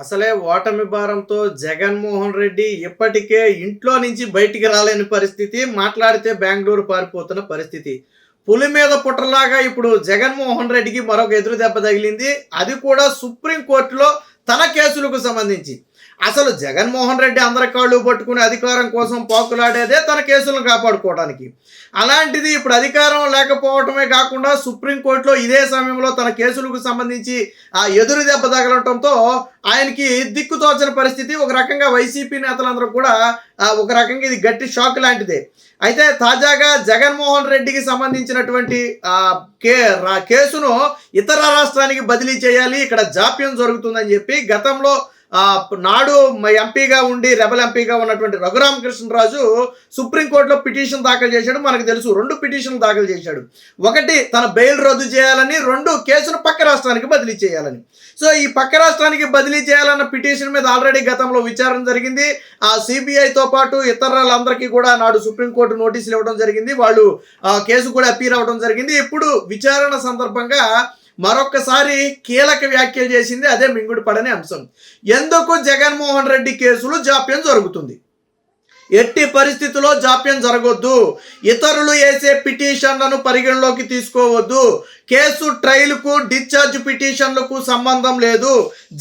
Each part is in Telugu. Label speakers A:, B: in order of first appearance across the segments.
A: అసలే ఓటమి భారంతో జగన్మోహన్ రెడ్డి ఇప్పటికే ఇంట్లో నుంచి బయటికి రాలేని పరిస్థితి. మాట్లాడితే బెంగుళూరు పారిపోతున్న పరిస్థితి. పులి మీద పుట్టలాగా ఇప్పుడు జగన్మోహన్ రెడ్డికి మరొక ఎదురు దెబ్బ తగిలింది. అది కూడా సుప్రీం కోర్టులో తన కేసులకు సంబంధించి. అసలు జగన్మోహన్ రెడ్డి అందరి కాళ్ళు పట్టుకుని అధికారం కోసం పాకులాడేదే తన కేసులను కాపాడుకోవడానికి. అలాంటిది ఇప్పుడు అధికారం లేకపోవటమే కాకుండా సుప్రీంకోర్టులో ఇదే సమయంలో తన కేసులకు సంబంధించి ఆ ఎదురు దెబ్బ తగలటంతో ఆయనకి దిక్కుతోచని పరిస్థితి. ఒక రకంగా వైసీపీ నేతలందరూ కూడా ఒక రకంగా ఇది గట్టి షాక్ లాంటిదే. అయితే తాజాగా జగన్మోహన్ రెడ్డికి సంబంధించినటువంటి కేసును ఇతర రాష్ట్రానికి బదిలీ చేయాలి, ఇక్కడ జాప్యం జరుగుతుందని చెప్పి గతంలో నాడు ఎంపీగా ఉండి రెబల్ ఎంపీగా ఉన్నటువంటి రఘురామకృష్ణరాజు సుప్రీంకోర్టులో పిటిషన్ దాఖలు చేశాడు. మనకు తెలుసు 2 పిటిషన్లు దాఖలు చేశాడు. ఒకటి తన బెయిల్ రద్దు చేయాలని, 2 కేసును పక్క రాష్ట్రానికి బదిలీ చేయాలని. సో ఈ పక్క రాష్ట్రానికి బదిలీ చేయాలన్న పిటిషన్ మీద ఆల్రెడీ గతంలో విచారణ జరిగింది. ఆ సిబిఐతో పాటు ఇతరులందరికీ కూడా నాడు సుప్రీంకోర్టు నోటీసులు ఇవ్వడం జరిగింది. వాళ్ళు కేసు కూడా అపీల్ అవ్వడం జరిగింది. ఇప్పుడు విచారణ సందర్భంగా మరొకసారి కీలక వ్యాఖ్యలు చేసింది అదే మింగుడు పడని అంశం. ఎందుకు జగన్మోహన్ రెడ్డి కేసులు జాప్యం జరుగుతుంది? ఎట్టి పరిస్థితుల్లో జాప్యం జరగొద్దు. ఇతరులు వేసే పిటిషన్లను పరిగణలోకి తీసుకోవద్దు. కేసు ట్రయల్కు డిశ్చార్జ్ పిటిషన్లకు సంబంధం లేదు.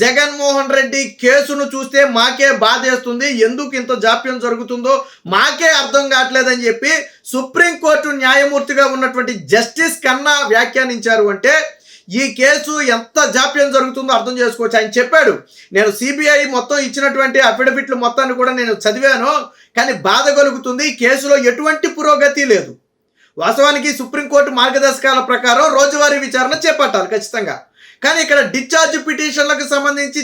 A: జగన్మోహన్ రెడ్డి కేసును చూస్తే మాకే బాధేస్తుంది. ఎందుకు ఇంత జాప్యం జరుగుతుందో మాకే అర్థం కావట్లేదని చెప్పి సుప్రీంకోర్టు న్యాయమూర్తిగా ఉన్నటువంటి జస్టిస్ కన్నా వ్యాఖ్యానించారు. అంటే ఈ కేసు ఎంత జాప్యం జరుగుతుందో అర్థం చేసుకోవచ్చు. ఆయన చెప్పాడు, నేను సిబిఐ మొత్తం ఇచ్చినటువంటి అఫిడవిట్లు మొత్తాన్ని కూడా నేను చదివాను, కానీ బాధ కలుగుతుంది. కేసులో ఎటువంటి పురోగతి లేదు. వాస్తవానికి సుప్రీంకోర్టు మార్గదర్శకాల ప్రకారం రోజువారీ విచారణ చేపట్టాలి ఖచ్చితంగా. కానీ ఇక్కడ డిశ్చార్జ్ పిటిషన్లకు సంబంధించి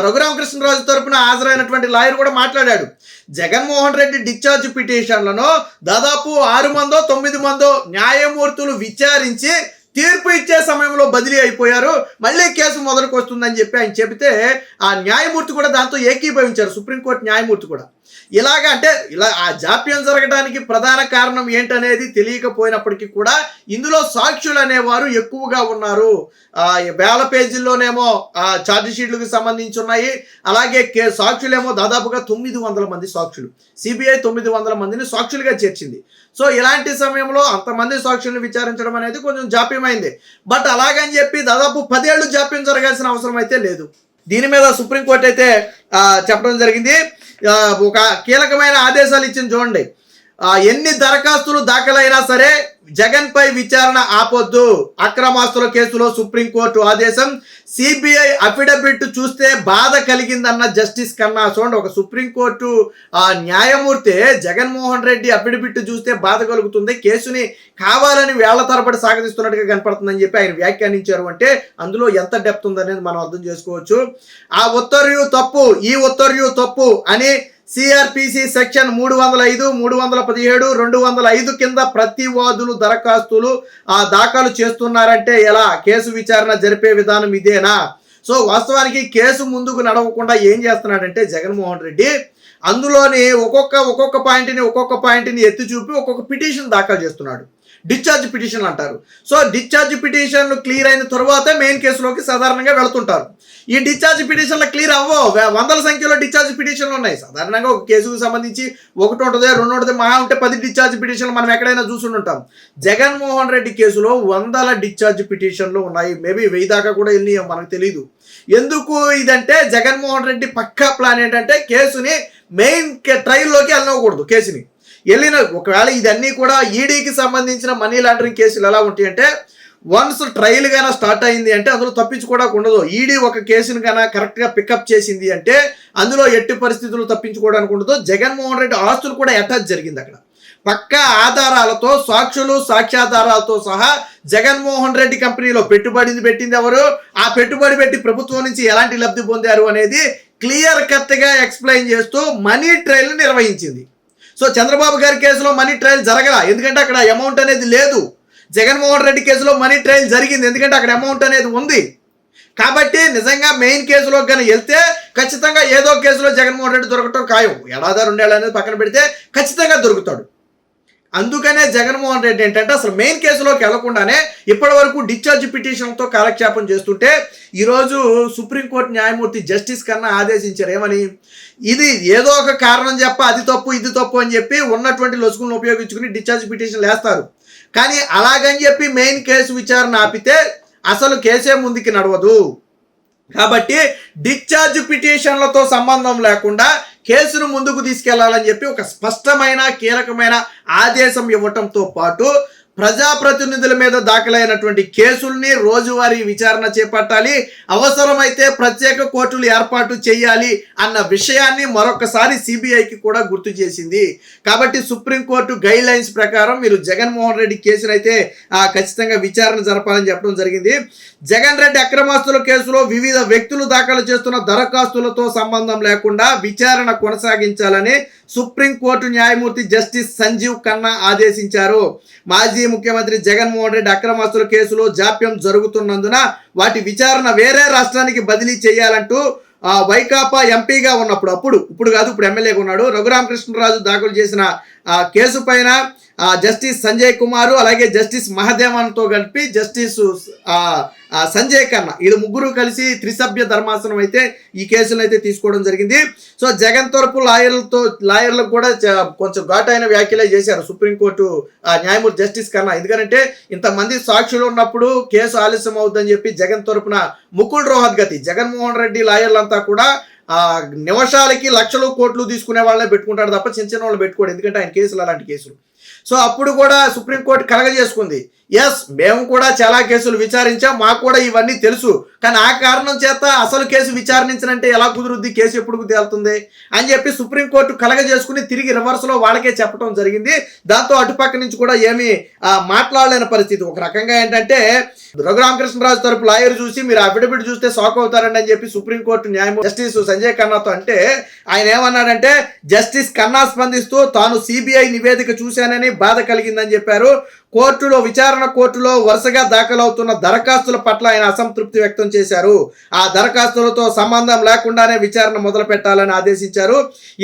A: రఘురామకృష్ణరాజు తరపున హాజరైనటువంటి లాయర్ కూడా మాట్లాడాడు. జగన్మోహన్ రెడ్డి డిశ్చార్జ్ పిటిషన్లను దాదాపు 6 మందో 9 మందో న్యాయమూర్తులు విచారించి తీర్పు ఇచ్చే సమయంలో బదిలీ అయిపోయారు, మళ్ళీ కేసు మొదలుకు వస్తుందని చెప్పి ఆయన చెబితే ఆ న్యాయమూర్తి కూడా దాంతో ఏకీభవించారు. సుప్రీంకోర్టు న్యాయమూర్తి కూడా ఇలా ఆ జాప్యం జరగడానికి ప్రధాన కారణం ఏంటనేది తెలియకపోయినప్పటికీ కూడా ఇందులో సాక్షులు అనేవారు ఎక్కువగా ఉన్నారు. వేల పేజీల్లోనేమో ఛార్జ్ షీట్లకు సంబంధించి ఉన్నాయి. అలాగే సాక్షులేమో దాదాపుగా 900 మంది సాక్షులు. సిబిఐ 900 మందిని సాక్షులుగా చేర్చింది. సో ఇలాంటి సమయంలో అంతమంది సాక్షులను విచారించడం అనేది కొంచెం జాప్యమైంది. బట్ అలాగని చెప్పి దాదాపు 10 ఏళ్ళు జాప్యం జరగాల్సిన అవసరం అయితే లేదు. దీని మీద సుప్రీంకోర్టు అయితే చెప్పడం జరిగింది. ఒక కీలకమైన ఆదేశాలు ఇచ్చింది చూడండి. ఎన్ని దరఖాస్తులు దాఖలైనా సరే జగన్పై విచారణ ఆపొద్దు. అక్రమాస్తుల కేసులో సుప్రీంకోర్టు ఆదేశం. సిబిఐ అఫిడవిట్ చూస్తే బాధ కలిగిందన్న జస్టిస్ కన్నా. చూడండి, ఒక సుప్రీంకోర్టు న్యాయమూర్తి జగన్మోహన్ రెడ్డి అఫిడవిట్ చూస్తే బాధ కలుగుతుంది, కేసుని కావాలని వేళ్ల తరబడి సాగదీస్తున్నట్టుగా కనపడుతుందని చెప్పి ఆయన వ్యాఖ్యానించారు. అంటే అందులో ఎంత డెప్త్ ఉందనేది మనం అర్థం చేసుకోవచ్చు. ఆ ఉత్తర్వు తప్పు, ఈ ఉత్తర్వు తప్పు అని సిఆర్పిసి సెక్షన్ 305, 317, 205 కింద ప్రతివాదులు దరఖాస్తులు దాఖలు చేస్తున్నారంటే ఎలా? కేసు విచారణ జరిపే విధానం ఇదేనా? సో వాస్తవానికి కేసు ముందుకు నడవకుండా ఏం చేస్తున్నాడంటే జగన్మోహన్ రెడ్డి అందులోని ఒక్కొక్క పాయింట్ని ఎత్తి చూపి ఒక్కొక్క పిటిషన్ దాఖలు చేస్తున్నాడు. డిశ్చార్జ్ పిటిషన్ అంటారు. సో డిశ్చార్జ్ పిటిషన్లు క్లియర్ అయిన తర్వాత మెయిన్ కేసులోకి సాధారణంగా వెళుతుంటారు. ఈ డిశ్చార్జ్ పిటిషన్లు క్లియర్ అవ్వవు. వందల సంఖ్యలో డిశ్చార్జ్ పిటిషన్లు ఉన్నాయి. సాధారణంగా ఒక కేసుకు సంబంధించి 1 ఉంటుంది, 2 ఉంటుంది, మహా ఉంటే 10 డిశ్చార్జ్ పిటిషన్లు మనం ఎక్కడైనా చూసుంటాం. జగన్మోహన్ రెడ్డి కేసులో వందల డిశ్చార్జ్ పిటిషన్లు ఉన్నాయి. మేబీ 1000 దాకా కూడా వెళ్ళి మనకు తెలియదు. ఎందుకు ఇదంటే జగన్మోహన్ రెడ్డి పక్కా ప్లాన్ ఏంటంటే కేసుని మెయిన్ ట్రయల్లోకి వెళ్ళకూడదు. కేసుని వెళ్ళిన ఒకవేళ ఇదన్నీ కూడా ఈడీకి సంబంధించిన మనీ లాండరింగ్ కేసులు ఎలా ఉంటాయంటే వన్స్ ట్రయల్ గానా స్టార్ట్ అయింది అంటే అందులో తప్పించుకోవడానికి ఉండదు. ఈడీ ఒక కేసును గానా కరెక్ట్గా పికప్ చేసింది అంటే అందులో ఎట్టి పరిస్థితుల్లో తప్పించుకోవడానికి ఉండదు. జగన్మోహన్ రెడ్డి ఆస్తులు కూడా అటాచ్ జరిగింది. అక్కడ పక్కా ఆధారాలతో, సాక్షులు, సాక్ష్యాధారాలతో సహా జగన్మోహన్ రెడ్డి కంపెనీలో పెట్టుబడి పెట్టింది ఎవరు, ఆ పెట్టుబడి పెట్టి ప్రభుత్వం నుంచి ఎలాంటి లబ్ధి పొందారు అనేది క్లియర్ కట్గా ఎక్స్ప్లెయిన్ చేస్తూ మనీ ట్రయల్ నిర్వహించింది. సో చంద్రబాబు గారి కేసులో మనీ ట్రయల్ జరగల, ఎందుకంటే అక్కడ అమౌంట్ అనేది లేదు. జగన్మోహన్ రెడ్డి కేసులో మనీ ట్రయల్ జరిగింది, ఎందుకంటే అక్కడ అమౌంట్ అనేది ఉంది. కాబట్టి నిజంగా మెయిన్ కేసులో కానీ వెళ్తే ఖచ్చితంగా ఏదో కేసులో జగన్మోహన్ రెడ్డి దొరకటం ఖాయం. 1 2 ఏళ్ళు అనేది పక్కన పెడితే ఖచ్చితంగా దొరుకుతాడు. అందుకనే జగన్మోహన్ రెడ్డి ఏంటంటే అసలు మెయిన్ కేసులోకి వెళ్లకుండానే ఇప్పటి వరకు డిశ్చార్జ్ పిటిషన్తో కాలక్షేపం చేస్తుంటే ఈరోజు సుప్రీంకోర్టు న్యాయమూర్తి జస్టిస్ కన్నా ఆదేశించారు. ఏమని? ఇది ఏదో ఒక కారణం చెప్ప అది తప్పు ఇది తప్పు అని చెప్పి ఉన్నటువంటి లొసుగులను ఉపయోగించుకుని డిశ్చార్జ్ పిటిషన్లు వేస్తారు. కానీ అలాగని చెప్పి మెయిన్ కేసు విచారణ ఆపితే అసలు కేసే ముందుకి నడవదు. కాబట్టి డిశ్చార్జ్ పిటిషన్లతో సంబంధం లేకుండా కేసును ముందుకు తీసుకెళ్లాలని చెప్పి ఒక స్పష్టమైన కీలకమైన ఆదేశం ఇవ్వటంతో పాటు ప్రజాప్రతినిధుల మీద దాఖలైనటువంటి కేసుల్ని రోజువారీ విచారణ చేపట్టాలి, అవసరమైతే ప్రత్యేక కోర్టులు ఏర్పాటు చేయాలి అన్న విషయాన్ని మరొకసారి సిబిఐకి కూడా గుర్తు చేసింది. కాబట్టి సుప్రీంకోర్టు గైడ్ లైన్స్ ప్రకారం మీరు జగన్మోహన్ రెడ్డి కేసునైతే ఖచ్చితంగా విచారణ జరపాలని చెప్పడం జరిగింది. జగన్ రెడ్డి అక్రమాస్తుల కేసులో వివిధ వ్యక్తులు దాఖలు చేస్తున్న దరఖాస్తులతో సంబంధం లేకుండా విచారణ కొనసాగించాలని సుప్రీంకోర్టు న్యాయమూర్తి జస్టిస్ సంజీవ్ ఖన్నా ఆదేశించారు. మాజీ ముఖ్యమంత్రి జగన్మోహన్ రెడ్డి అక్రమాస్తుల కేసులో జాప్యం జరుగుతున్నందున వాటి విచారణ వేరే రాష్ట్రానికి బదిలీ చేయాలంటూ వైకాపా ఎంపీగా ఉన్నప్పుడు ఇప్పుడు కాదు, ఇప్పుడు ఎమ్మెల్యేగా ఉన్నాడు రఘురామకృష్ణరాజు దాఖలు చేసిన కేసు పైన జస్టిస్ సంజయ్ కుమార్ అలాగే జస్టిస్ మహదేవన్తో కలిపి జస్టిస్ సంజయ్ ఖన్నా వీళ్ళు ముగ్గురు కలిసి త్రిసభ్య ధర్మాసనం అయితే ఈ కేసును అయితే తీసుకోవడం జరిగింది. సో జగన్ తరపు లాయర్లకు కూడా కొంచెం ఘాటైన వ్యాఖ్యలే చేశారు సుప్రీంకోర్టు న్యాయమూర్తి జస్టిస్ ఖన్నా. ఎందుకంటే ఇంతమంది సాక్షులు ఉన్నప్పుడు కేసు ఆలస్యం అవుతుందని చెప్పి జగన్ తరపున ముకుల్ రోహత్ గతి జగన్మోహన్ రెడ్డి లాయర్లంతా కూడా నిమిషాలకి లక్షలు కోట్లు తీసుకునే వాళ్ళనే పెట్టుకుంటాడు తప్ప చిన్న చిన్న వాళ్ళు పెట్టుకోడు. ఎందుకంటే ఆయన కేసులు అలాంటి కేసులు. సో అప్పుడు కూడా సుప్రీంకోర్టు కలగజేసుకుంది, ఎస్ మేము కూడా చాలా కేసులు విచారించాం, మాకు కూడా ఇవన్నీ తెలుసు, కానీ ఆ కారణం చేత అసలు కేసు విచారించనంటే ఎలా కుదురుద్ది, కేసు ఎప్పుడు తేలుతుంది అని చెప్పి సుప్రీంకోర్టు కలగజేసుకుని తిరిగి రివర్స్లో వాళ్ళకే చెప్పడం జరిగింది. దాంతో అటుపక్క నుంచి కూడా ఏమీ మాట్లాడలేని పరిస్థితి. ఒక రకంగా ఏంటంటే రఘురామకృష్ణరాజు తరపు లాయర్ చూసి మీరు అఫిడవిట్ చూస్తే షాక్ అవుతారండి అని చెప్పి సుప్రీంకోర్టు న్యాయమూర్తి జస్టిస్ సంజయ్ ఖన్నాతో అంటే ఆయన ఏమన్నాడంటే జస్టిస్ ఖన్నా స్పందిస్తూ తాను సిబిఐ నివేదిక చూశానని బాధ కలిగిందని చెప్పారు. కోర్టులో వరుసగా దాఖలవుతున్న దరఖాస్తుల పట్ల ఆయన అసంతృప్తి వ్యక్తం చేశారు. ఆ దరఖాస్తులతో సంబంధం లేకుండానే విచారణ మొదలు పెట్టాలని ఆదేశించారు.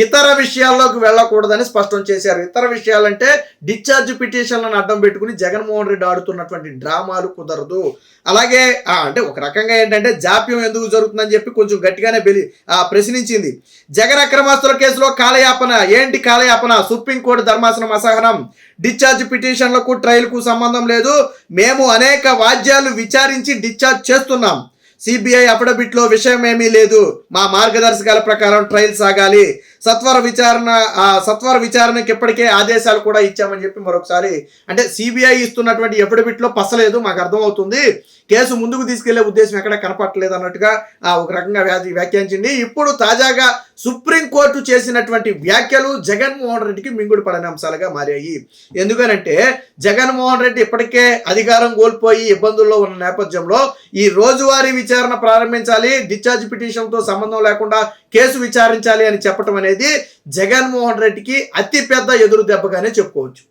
A: ఇతర విషయాల్లోకి వెళ్ళకూడదని స్పష్టం చేశారు. ఇతర విషయాలంటే డిశ్చార్జ్ పిటిషన్లను అడ్డం పెట్టుకుని జగన్మోహన్ రెడ్డి ఆడుతున్నటువంటి డ్రామాలు కుదరదు. అలాగే అంటే ఒక రకంగా ఏంటంటే జాప్యం ఎందుకు జరుగుతుందని చెప్పి కొంచెం గట్టిగానే ప్రశ్నించింది. జగన్ అక్రమాస్తుల కేసులో కాలయాపన ఏంటి? కాలయాపన సుప్రీంకోర్టు ధర్మాసనం అసహనం. డిశ్చార్జ్ పిటిషన్లకు ట్రయల్కు సంబంధం లేదు, మేము అనేక వాద్యాలు విచారించి డిశ్చార్జ్ చేస్తున్నాం. సిబిఐ అఫిడవిట్లో విషయం ఏమీ లేదు, మా మార్గదర్శకాల ప్రకారం ట్రయల్ సాగాలి. సత్వర విచారణకి ఇప్పటికే ఆదేశాలు కూడా ఇచ్చామని చెప్పి మరొకసారి అంటే సిబిఐ ఇస్తున్నటువంటి అఫిడవిట్లో పసలేదు, మాకు అర్థమవుతుంది, కేసు ముందుకు తీసుకెళ్లే ఉద్దేశం ఎక్కడ కనపట్టలేదు అన్నట్టుగా ఒక రకంగా వ్యాఖ్యానించింది. ఇప్పుడు తాజాగా సుప్రీంకోర్టు చేసినటువంటి వ్యాఖ్యలు జగన్మోహన్ రెడ్డికి మింగుడు పడని అంశాలుగా మారాయి. ఎందుకనంటే జగన్మోహన్ రెడ్డి ఇప్పటికే అధికారం కోల్పోయి ఇబ్బందుల్లో ఉన్న నేపథ్యంలో ఈ రోజువారీ విచారణ ప్రారంభించాలి, డిశ్చార్జ్ పిటిషన్తో సంబంధం లేకుండా కేసు విచారించాలి అని చెప్పడం అనేది జగన్మోహన్ రెడ్డికి అతిపెద్ద ఎదురు దెబ్బగానే చెప్పుకోవచ్చు.